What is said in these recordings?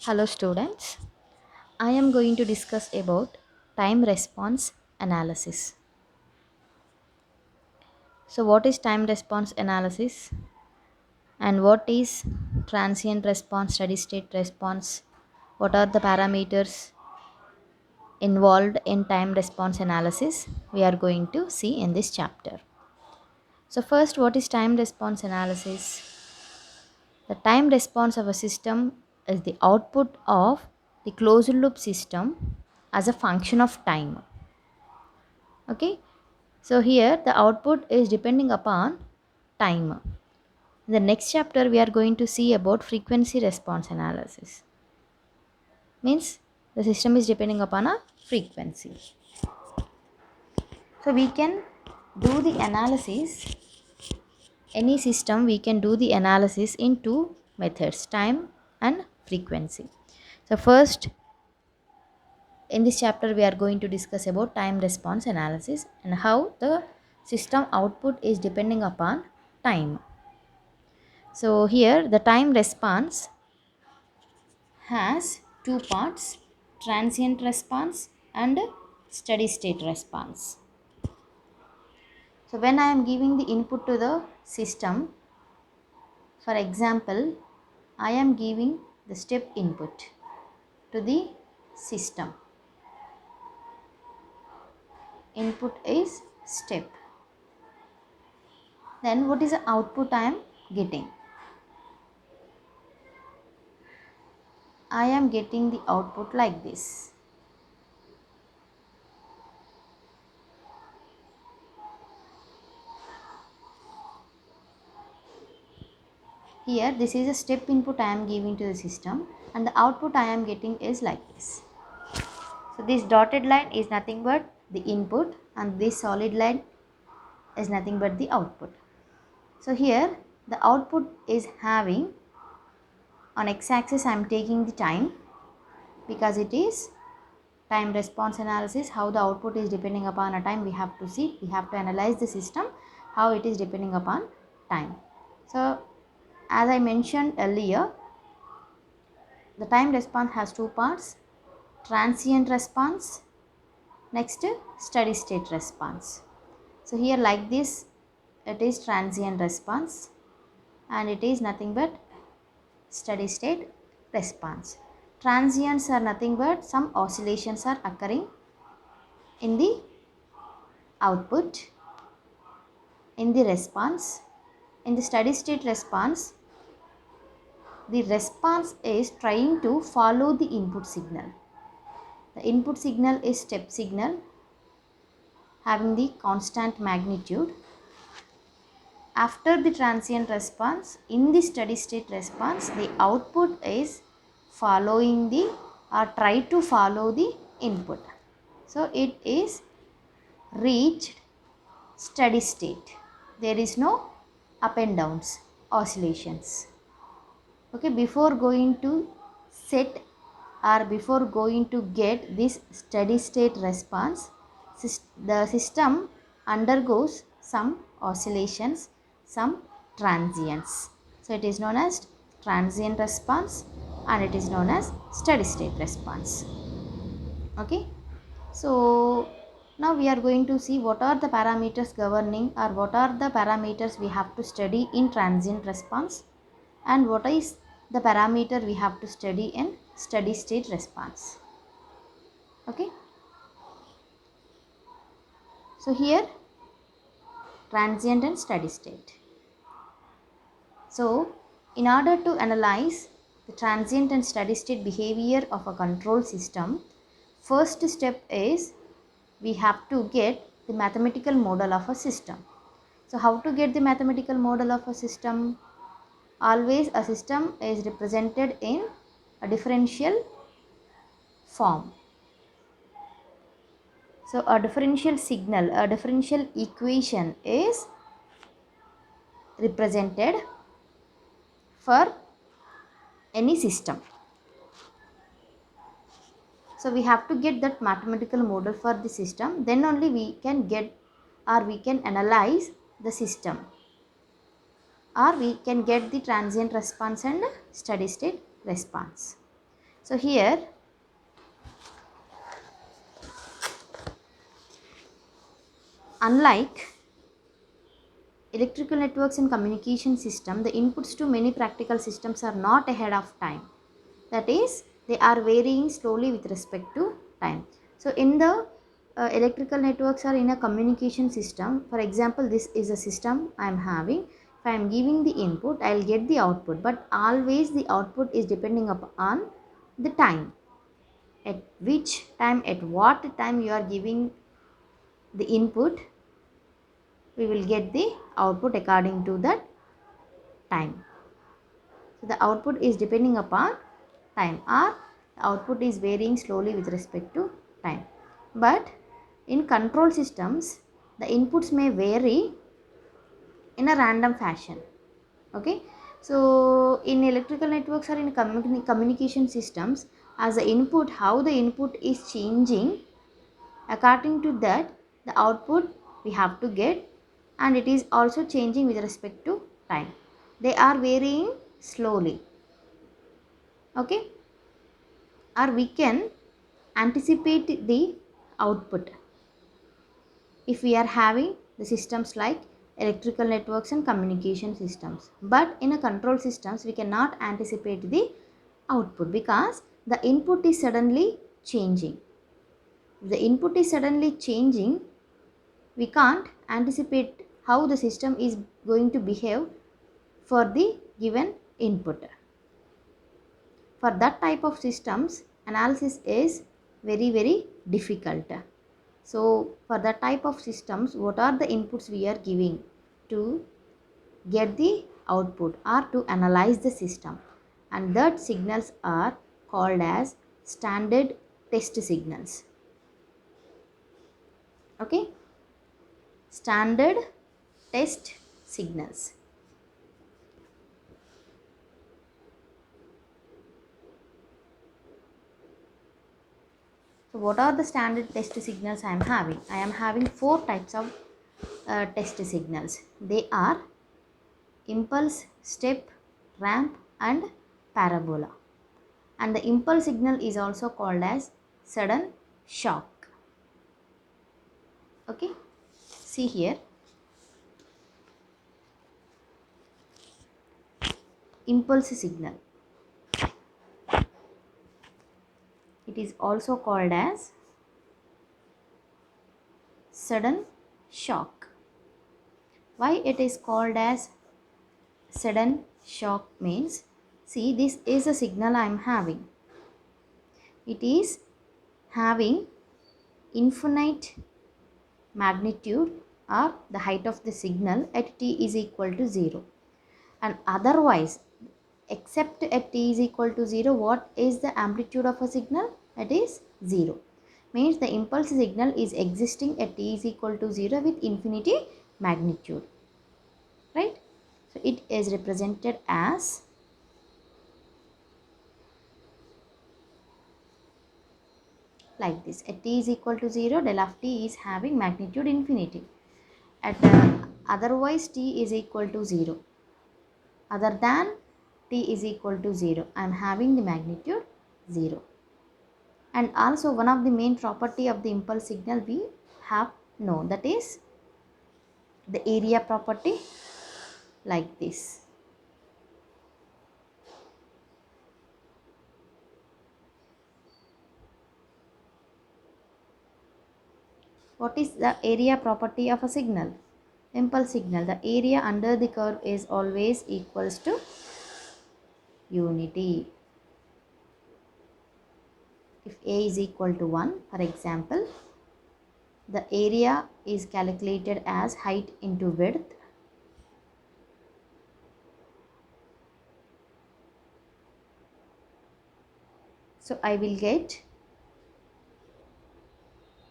Hello students, I am going to discuss about time response analysis. So what is time response analysis and what is transient response, steady state response? What are the parameters involved in time response analysis? We are going to see in this chapter. So first, what is time response analysis? The time response of a system is the output of the closed loop system as a function of time. Okay, so here the output is depending upon time. In the next chapter we are going to see about frequency response analysis. Means the system is depending upon a frequency. So we can do the analysis, any system we can do the analysis in two methods, time and frequency. So first, in this chapter we are going to discuss about time response analysis and how the system output is depending upon time. So here the time response has two parts, transient response and steady state response. So when I am giving the input to the system, for example, I am giving the step input to the system. Input is step. Then what is the output I am getting? I am getting the output like this. Here this is a step input I am giving to the system and the output I am getting is like this. So this dotted line is nothing but the input and this solid line is nothing but the output. So here the output is having, on x-axis I am taking the time because it is time response analysis. How the output is depending upon a time we have to see, we have to analyze the system how it is depending upon time. So as I mentioned earlier, the time response has two parts, transient response, next steady state response. So here like this it is transient response and it is nothing but steady state response. Transients are nothing but some oscillations are occurring in the output, in the response. In the steady state response, the response is trying to follow the input signal. The input signal is step signal having the constant magnitude. After the transient response, in the steady state response, the output is following the or try to follow the input. So it is reached steady state. There is no up and downs, oscillations. Okay, before going to set or before going to get this steady state response, the system undergoes some oscillations, some transients. So it is known as transient response and it is known as steady state response. Okay, so now we are going to see what are the parameters governing or what are the parameters we have to study in transient response and what is the parameter we have to study in steady state response. Okay, so here transient and steady state. So in order to analyze the transient and steady state behavior of a control system, first step is we have to get the mathematical model of a system. So how to get the mathematical model of a system? Always a system is represented in a differential form. So a differential signal, a differential equation is represented for any system. So we have to get that mathematical model for the system, then only we can get or we can analyze the system, or we can get the transient response and steady state response. So here unlike electrical networks and communication system, the inputs to many practical systems are not ahead of time. That is, they are varying slowly with respect to time. So in the electrical networks or in a communication system, for example, this is a system I am having. If I am giving the input, I will get the output, but always the output is depending upon the time. At which time, at what time you are giving the input, we will get the output according to that time. So the output is depending upon time, or the output is varying slowly with respect to time. But in control systems, the inputs may vary in a random fashion. Okay. So in electrical networks or in communication systems, as the input, how the input is changing, according to that the output we have to get, and it is also changing with respect to time. They are varying slowly. Okay. Or we can anticipate the output if we are having the systems like electrical networks and communication systems. But in a control systems, we cannot anticipate the output because the input is suddenly changing. If the input is suddenly changing, we can't anticipate how the system is going to behave for the given input. For that type of systems, analysis is very difficult. So for that type of systems, what are the inputs we are giving to get the output or to analyze the system, and that signals are called as standard test signals. Okay, standard test signals. So what are the standard test signals I am having? I am having four types of test signals. They are impulse, step, ramp and parabola. And the impulse signal is also called as sudden shock. Okay, see here, impulse signal. It is also called as sudden shock. Why it is called as sudden shock means, see, this is a signal I am having. It is having infinite magnitude or the height of the signal at t is equal to 0, and otherwise except at t is equal to 0, what is the amplitude of a signal? That is 0. Means the impulse signal is existing at t is equal to 0 with infinity magnitude, right? So it is represented as like this. At t is equal to 0, del of t is having magnitude infinity. At otherwise t is equal to 0, other than t is equal to 0, I am having the magnitude 0. And also one of the main property of the impulse signal we have known, that is the area property, like this. What is the area property of a signal? Impulse signal, the area under the curve is always equals to unity. If A is equal to 1, for example, the area is calculated as height into width. So I will get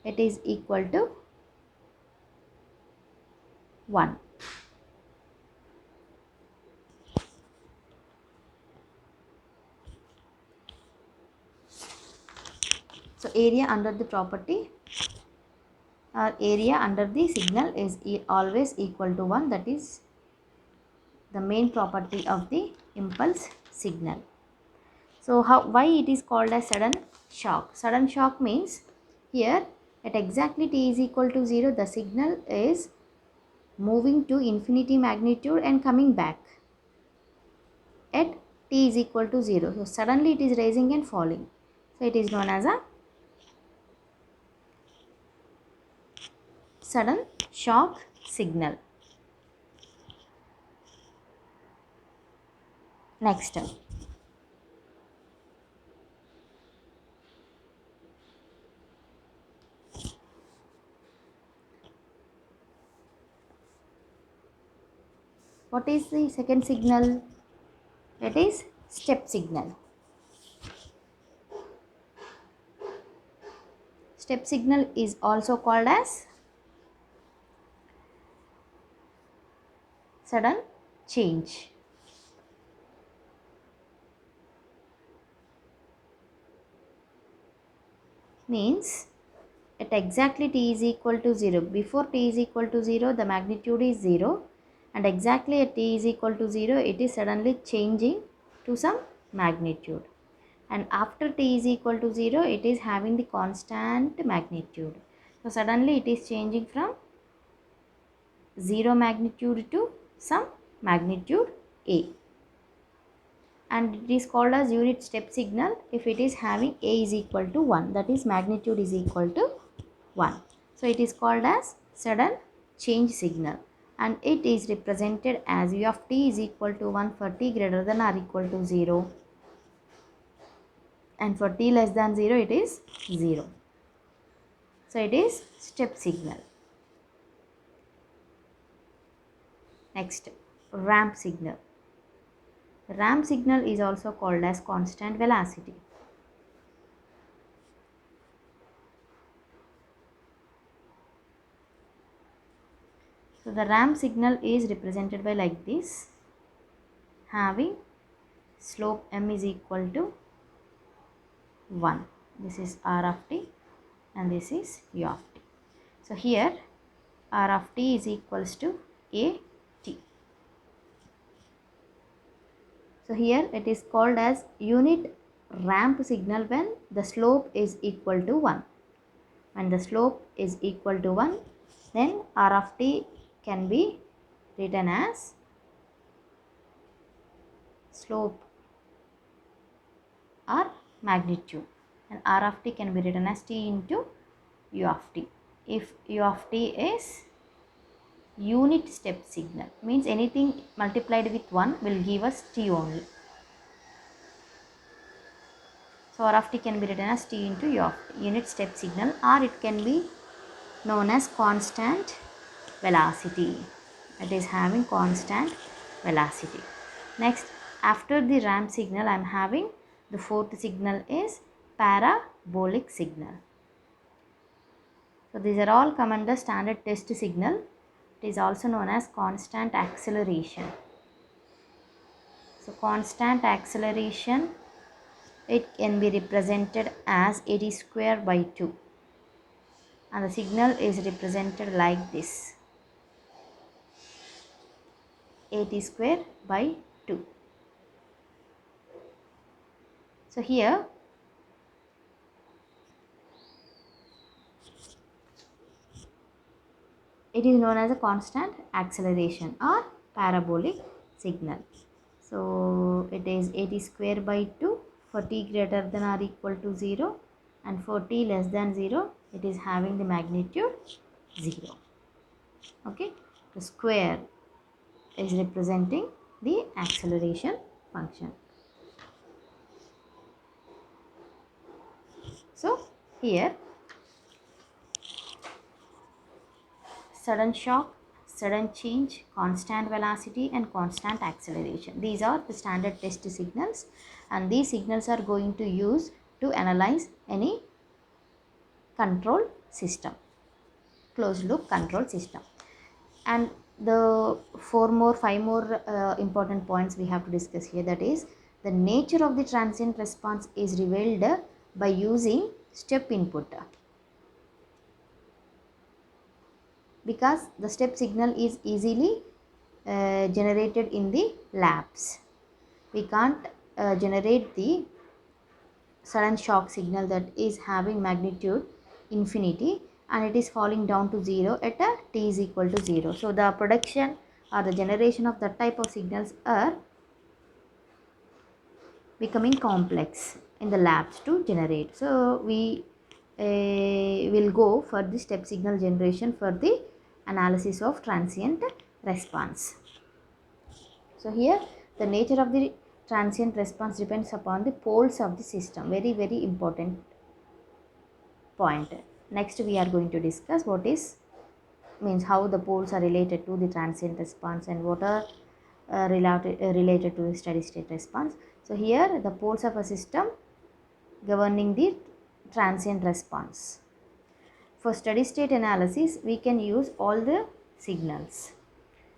it is equal to 1. So area under the property or area under the signal is always equal to 1. That is the main property of the impulse signal. So why it is called as sudden shock? Sudden shock means here at exactly t is equal to 0, the signal is moving to infinity magnitude and coming back at t is equal to 0. So suddenly it is rising and falling. So it is known as a sudden shock signal. Next, what is the second signal? That is step signal. Step signal is also called as sudden change. Means at exactly t is equal to 0, before t is equal to 0 the magnitude is 0, and exactly at t is equal to 0 it is suddenly changing to some magnitude, and after t is equal to 0 it is having the constant magnitude. So suddenly it is changing from 0 magnitude to some magnitude a, and it is called as unit step signal if it is having a is equal to 1, that is magnitude is equal to 1. So it is called as sudden change signal, and it is represented as u of t is equal to 1 for t greater than or equal to 0, and for t less than 0 it is 0. So it is step signal. Next, ramp signal. Ramp signal is also called as constant velocity. So the ramp signal is represented by like this, having slope m is equal to 1. This is r of t and this is u of t. So here r of t is equals to a t. So here it is called as unit ramp signal when the slope is equal to 1. When the slope is equal to 1, then r of t can be written as slope or magnitude, and r of t can be written as t into u of t. If u of t is unit step signal, means anything multiplied with 1 will give us t only. So r of t can be written as t into u of t, unit step signal, or it can be known as constant velocity. It is having constant velocity. Next, after the ramp signal I am having the fourth signal is parabolic signal. So these are all come under standard test signal. It is also known as constant acceleration. So constant acceleration, it can be represented as a t square by 2, and the signal is represented like this, a t square by 2. So here it is known as a constant acceleration or parabolic signal. So it is a t square by 2 for t greater than or equal to 0, and for t less than 0 it is having the magnitude 0. Okay, the square is representing the acceleration function. So here sudden shock, sudden change, constant velocity and constant acceleration, these are the standard test signals, and these signals are going to use to analyze any control system, closed loop control system. And the five more important points we have to discuss here, that is the nature of the transient response is revealed by using step input, because the step signal is easily generated in the labs. We can't generate the sudden shock signal that is having magnitude infinity and it is falling down to 0 at a t is equal to 0. So the production or the generation of that type of signals are becoming complex in the labs to generate. So we will go for the step signal generation for the analysis of transient response. So here the nature of the transient response depends upon the poles of the system. Very important point. Next we are going to discuss what is means how the poles are related to the transient response and what are related to the steady state response. So here the poles of a system governing the transient response. For steady state analysis we can use all the signals,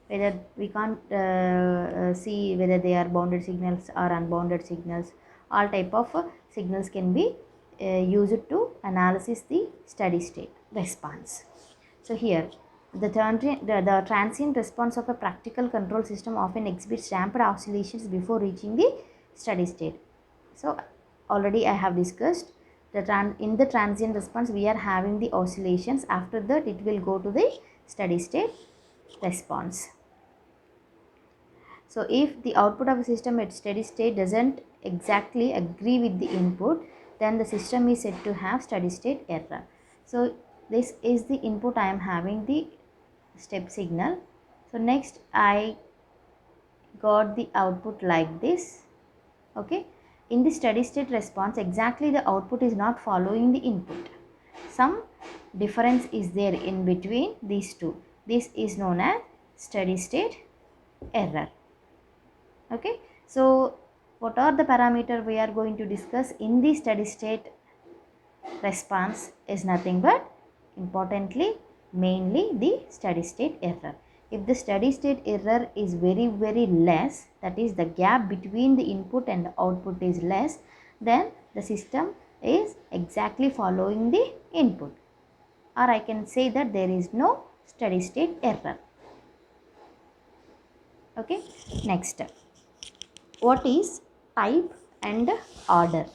whether we can't see whether they are bounded signals or unbounded signals. All type of signals can be used to analysis the steady state response. So here the transient response of a practical control system often exhibits damped oscillations before reaching the steady state. So already I have discussed in the transient response we are having the oscillations. After that it will go to the steady state response. So if the output of a system at steady state doesn't exactly agree with the input, then the system is said to have steady state error. So this is the input I am having the step signal. So next I got the output like this. Okay. In the steady state response, exactly the output is not following the input. Some difference is there in between these two. This is known as steady state error. Okay. So what are the parameters we are going to discuss in the steady state response is nothing but importantly mainly the steady state error. If the steady state error is very less, that is the gap between the input and the output is less, then the system is exactly following the input, or I can say that there is no steady state error. Okay. Next, what is type and order?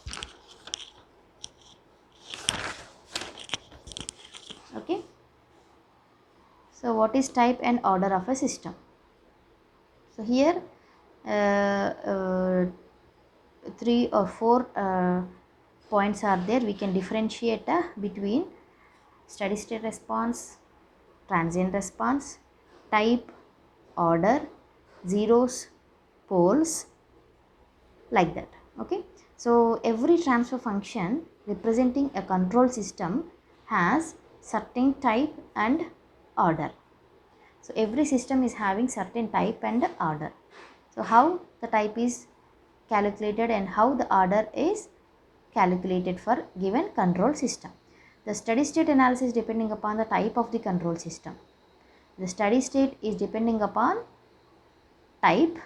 Okay. So what is type and order of a system? So here three or four points are there. We can differentiate between steady state response, transient response, type, order, zeros, poles, like that. Okay. So every transfer function representing a control system has certain type and order. So every system is having certain type and order. So how the type is calculated and how the order is calculated for given control system. The steady state analysis depending upon the type of the control system. The steady state is depending upon type,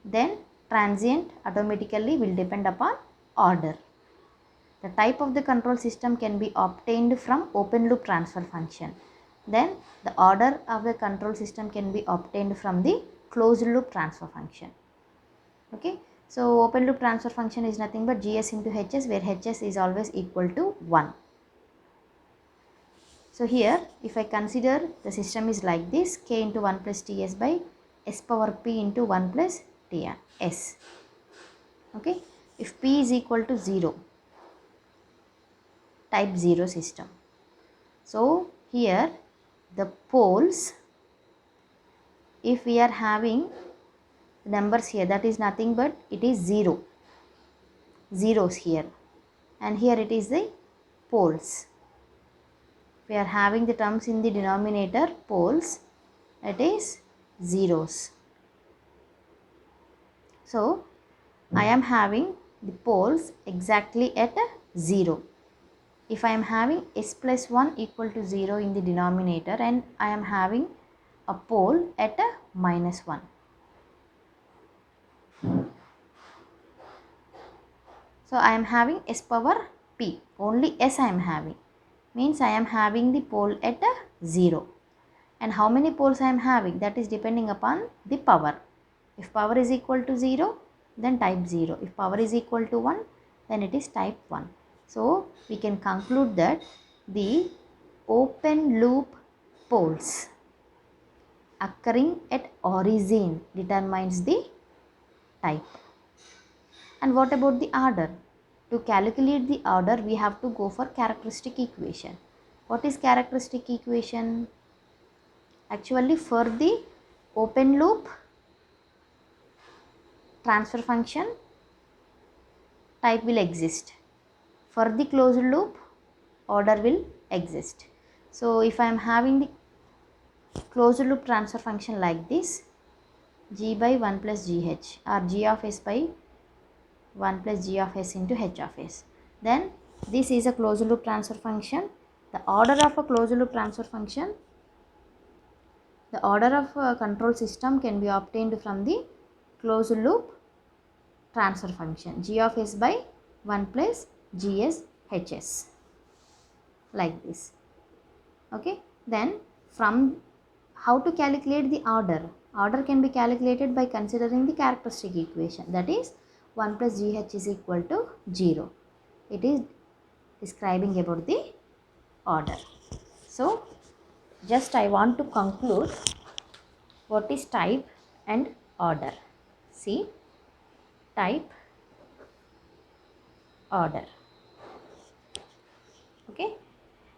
then transient automatically will depend upon order. The type of the control system can be obtained from open loop transfer function. Then the order of the control system can be obtained from the closed loop transfer function. Okay. So open loop transfer function is nothing but Gs into Hs, where Hs is always equal to 1. So here if I consider the system is like this, k into 1 plus Ts by s power p into 1 plus Ts. Okay. If p is equal to 0, type 0 system. So here the poles, if we are having numbers here, that is nothing but it is 0, zeros here, and here it is the poles. We are having the terms in the denominator poles, it is zeros. So I am having the poles exactly at 0. If I am having s plus 1 equal to 0 in the denominator and I am having a pole at minus 1. So I am having s power p, only s I am having, means I am having the pole at 0. And how many poles I am having, that is depending upon the power. If power is equal to 0, then type 0. If power is equal to 1, then it is type 1. So we can conclude that the open loop poles occurring at origin determines the type. And what about the order? To calculate the order, we have to go for characteristic equation. What is characteristic equation? Actually, for the open loop transfer function, type will exist. For the closed loop, order will exist. So if I am having the closed loop transfer function like this, g by 1 plus gh, or g of s by 1 plus g of s into h of s, then this is a closed loop transfer function. The order of a closed loop transfer function, the order of a control system can be obtained from the closed loop transfer function, g of s by 1 plus gs hs, like this. Okay, then from how to calculate the order? Order can be calculated by considering the characteristic equation, that is 1 plus gh is equal to 0. It is describing about the order. So just I want to conclude what is type and order. See, type, order. Okay,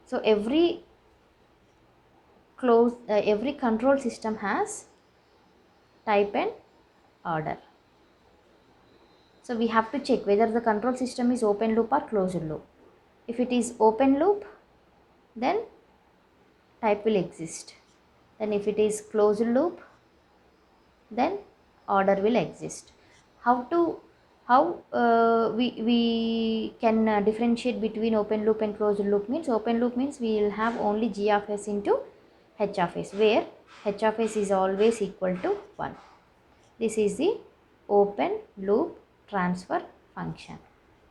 so every control system has type and order. So we have to check whether the control system is open loop or closed loop. If it is open loop, then type will exist. Then if it is closed loop, then order will exist. We can differentiate between open loop and closed loop means, open loop means we will have only g of s into h of s, where h of s is always equal to 1. This is the open loop transfer function.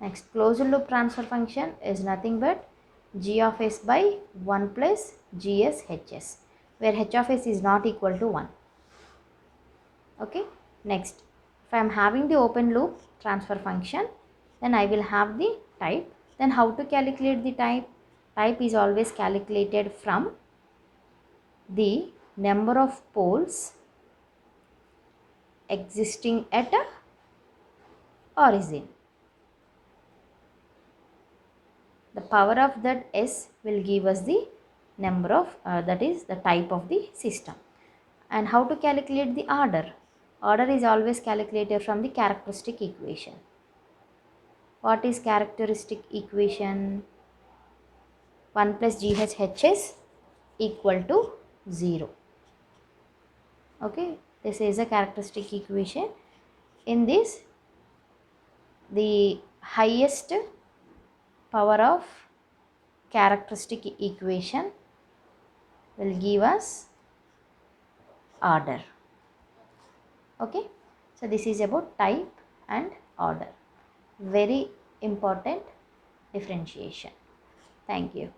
Next, closed loop transfer function is nothing but g of s by 1 plus gs hs, where h of s is not equal to 1. Okay, next, if I am having the open loop transfer function, then I will have the type. Then how to calculate the type? Type is always calculated from the number of poles existing at a origin. The power of that s will give us the number of that is the type of the system. And how to calculate the order? Order is always calculated from the characteristic equation. What is characteristic equation? 1 plus GHHS equal to 0. Okay, this is a characteristic equation. In this, the highest power of characteristic equation will give us order. Okay, so this is about type and order. Very important differentiation. Thank you.